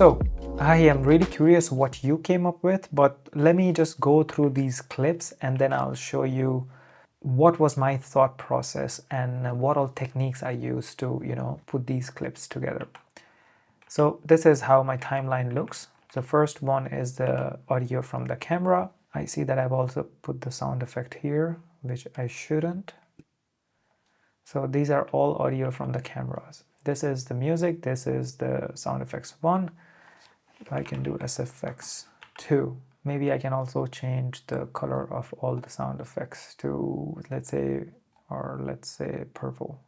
So I am really curious what you came up with, but let me just go through these clips and then I'll show you what was my thought process and what all techniques I used to, put these clips together. So this is how my timeline looks. The first one is the audio from the camera. I see that I've also put the sound effect here, which I shouldn't. So these are all audio from the cameras. This is the music, this is the sound effects 1. I can do SFX 2. Maybe I can also change the color of all the sound effects to, let's say purple.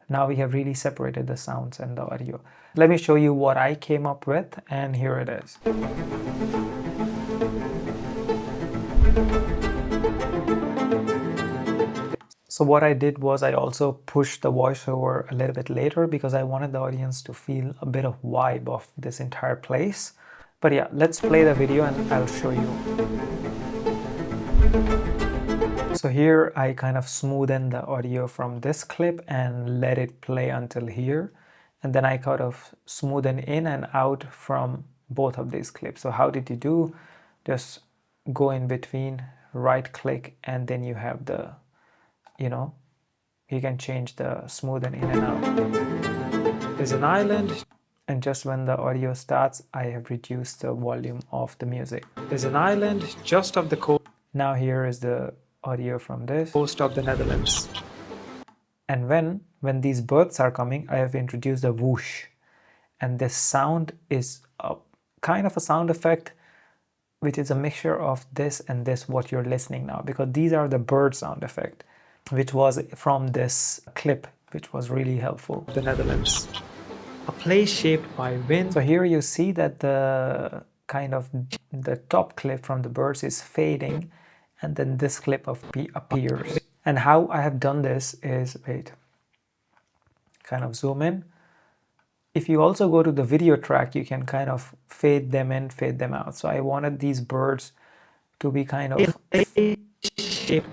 Now we have really separated the sounds and the audio. Let me show you what I came up with, and here it is. So what I did was I also pushed the voiceover a little bit later because I wanted the audience to feel a bit of vibe of this entire place. But yeah, let's play the video and I'll show you. So here I kind of smoothened the audio from this clip and let it play until here. And then I kind of smoothen in and out from both of these clips. So how did you do? Just go in between, right click, and then you have the, you can change the smoothen in and out. There's an island, and just when the audio starts, I have reduced the volume of the music. There's an island just off the coast. Now here is the audio from this coast of the Netherlands. And when these birds are coming, I have introduced a whoosh. And this sound is a kind of a sound effect, which is a mixture of this and this, what you're listening now, because these are the bird sound effect, which was from this clip, which was really helpful. The Netherlands. A place shaped by wind. So here you see that the top clip from the birds is fading, and then this clip appears. And how I have done this is, kind of zoom in. If you also go to the video track, you can kind of fade them in, fade them out. So I wanted these birds to be kind of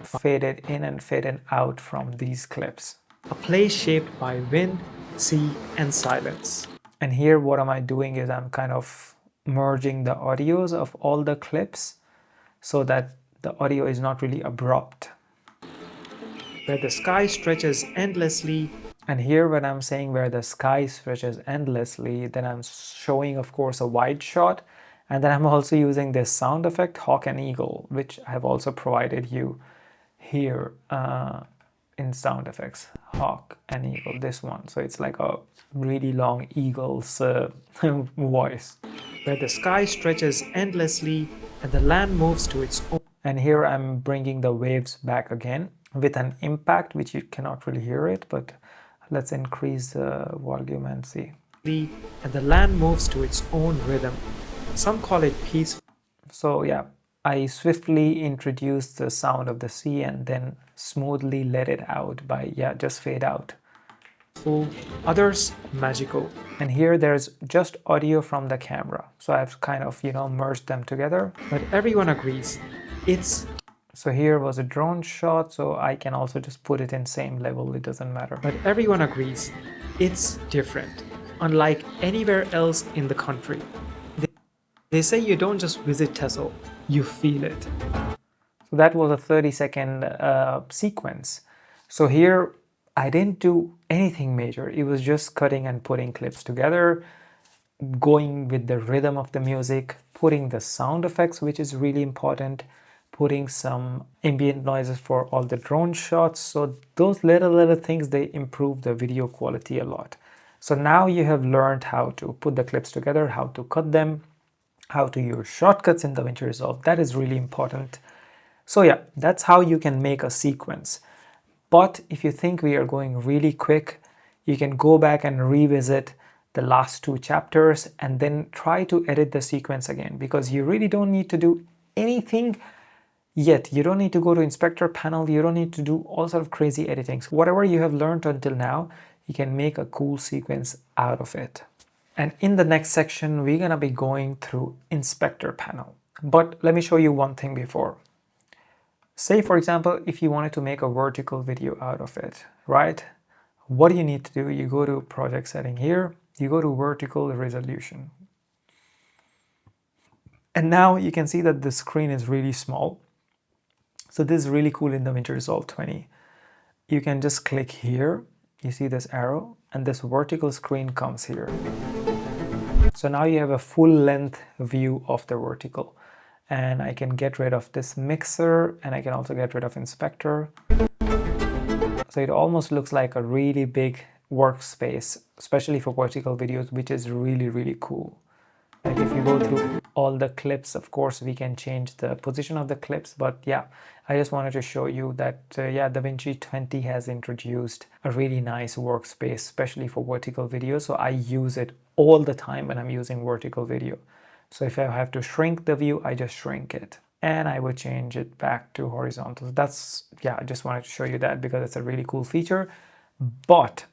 faded in and faded out from these clips. A place shaped by wind, sea, and silence. And here what am I doing is I'm kind of merging the audios of all the clips so that the audio is not really abrupt. Where the sky stretches endlessly. And here when I'm saying where the sky stretches endlessly, then I'm showing, of course, a wide shot. And then I'm also using this sound effect, hawk and eagle, which I have also provided you here in sound effects, hawk and eagle, this one. So it's like a really long eagle's voice. Where the sky stretches endlessly and the land moves to its own. And here I'm bringing the waves back again with an impact, which you cannot really hear it, but let's increase the volume and see. And the land moves to its own rhythm. Some call it peaceful. So yeah, I swiftly introduced the sound of the sea and then smoothly let it out by, just fade out. Others, magical. And here there's just audio from the camera. So I've kind of, merged them together. But everyone agrees, so here was a drone shot, so I can also just put it in same level, it doesn't matter. But everyone agrees, it's different. Unlike anywhere else in the country. They say you don't just visit Teso, you feel it. So that was a 30-second sequence. So here I didn't do anything major. It was just cutting and putting clips together, going with the rhythm of the music, putting the sound effects, which is really important, putting some ambient noises for all the drone shots. So those little things, they improve the video quality a lot. So now you have learned how to put the clips together, how to cut them, how to use shortcuts in DaVinci Resolve. That is really important. So yeah, that's how you can make a sequence. But if you think we are going really quick, you can go back and revisit the last 2 chapters and then try to edit the sequence again, because you really don't need to do anything yet. You don't need to go to inspector panel. You don't need to do all sort of crazy editings. Whatever you have learned until now, you can make a cool sequence out of it. And in the next section, we're gonna be going through inspector panel. But let me show you one thing before. Say, for example, if you wanted to make a vertical video out of it, right? What do you need to do? You go to project setting here, you go to vertical resolution. And now you can see that the screen is really small. So this is really cool in DaVinci Resolve 20. You can just click here, you see this arrow, and this vertical screen comes here. So now you have a full length view of the vertical. And I can get rid of this mixer, and I can also get rid of inspector. So it almost looks like a really big workspace, especially for vertical videos, which is really, really cool. Like if you go through all the clips, of course, we can change the position of the clips. But yeah, I just wanted to show you that, yeah, DaVinci 20 has introduced a really nice workspace, especially for vertical videos. So I use it all the time when I'm using vertical video. So if I have to shrink the view, I just shrink it. And I would change it back to horizontal. That's, yeah, I just wanted to show you that because it's a really cool feature. But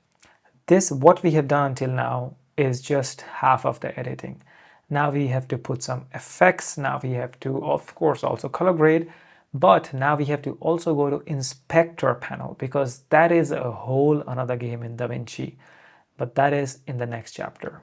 this, what we have done until now, is just half of the editing. Now we have to put some effects. Now we have to, of course, also color grade. But now we have to also go to inspector panel, because that is a whole another game in DaVinci. But that is in the next chapter.